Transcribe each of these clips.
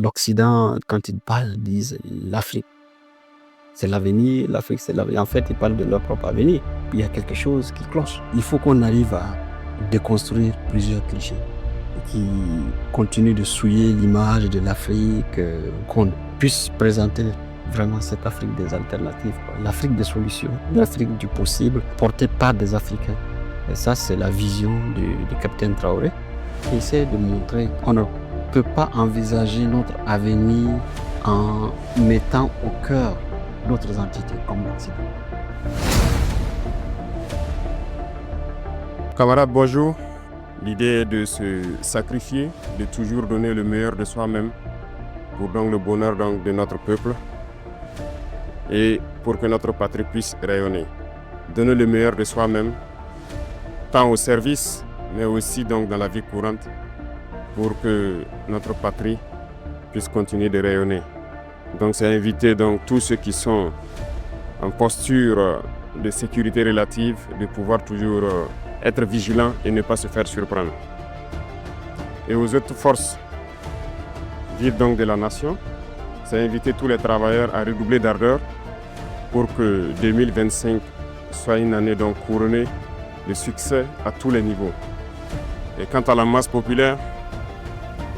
l'Occident, quand ils parlent, disent l'Afrique. C'est l'avenir, l'Afrique c'est l'avenir. En fait, ils parlent de leur propre avenir. Il y a quelque chose qui cloche. Il faut qu'on arrive à déconstruire plusieurs clichés qui continuent de souiller l'image de l'Afrique, qu'on puisse présenter vraiment cette Afrique des alternatives, l'Afrique des solutions, l'Afrique du possible, portée par des Africains. Et ça, c'est la vision du capitaine Traoré, qui essaie de montrer qu'on ne peut pas envisager notre avenir en mettant au cœur d'autres entités comme l'Occident. Camarades, bonjour. L'idée est de se sacrifier, de toujours donner le meilleur de soi-même pour donc le bonheur donc de notre peuple et pour que notre patrie puisse rayonner. Donner le meilleur de soi-même, tant au service, mais aussi donc dans la vie courante, pour que notre patrie puisse continuer de rayonner. Donc c'est inviter donc tous ceux qui sont en posture de sécurité relative, de pouvoir toujours être vigilants et ne pas se faire surprendre. Et aux autres forces vives donc de la nation, c'est inviter tous les travailleurs à redoubler d'ardeur pour que 2025 soit une année donc couronnée de succès à tous les niveaux. Et quant à la masse populaire,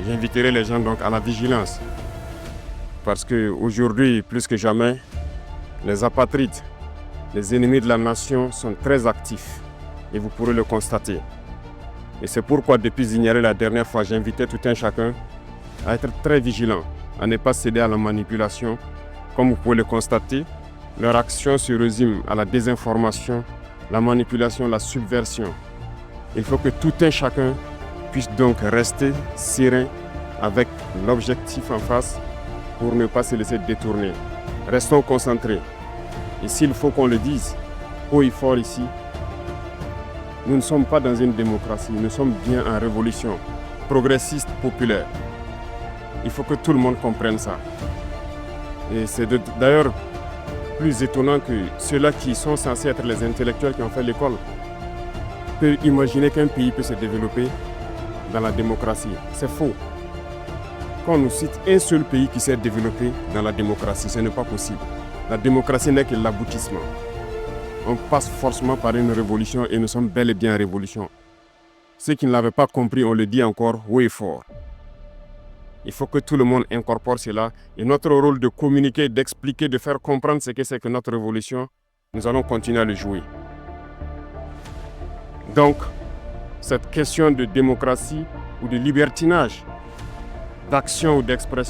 j'inviterai les gens donc à la vigilance. Parce qu'aujourd'hui, plus que jamais, les apatrides, les ennemis de la nation sont très actifs. Et vous pourrez le constater. Et c'est pourquoi, depuis Zignaré la dernière fois, j'invitais tout un chacun à être très vigilant, à ne pas céder à la manipulation. Comme vous pouvez le constater, leur action se résume à la désinformation, la manipulation, la subversion. Il faut que tout un chacun puisse donc rester serein avec l'objectif en face pour ne pas se laisser détourner. Restons concentrés. Et s'il faut qu'on le dise haut et fort ici, nous ne sommes pas dans une démocratie, nous sommes bien en révolution progressiste populaire. Il faut que tout le monde comprenne ça. Et c'est d'ailleurs plus étonnant que ceux-là qui sont censés être les intellectuels qui ont fait l'école peuvent imaginer qu'un pays peut se développer dans la démocratie. C'est faux. Quand on nous cite un seul pays qui s'est développé dans la démocratie, ce n'est pas possible. La démocratie n'est que l'aboutissement. On passe forcément par une révolution et nous sommes bel et bien en révolution. Ceux qui ne l'avaient pas compris, on le dit encore haut et fort. Il faut que tout le monde incorpore cela. Et notre rôle de communiquer, d'expliquer, de faire comprendre ce que c'est que notre révolution, nous allons continuer à le jouer. Donc, cette question de démocratie ou de libertinage, d'action ou d'expression,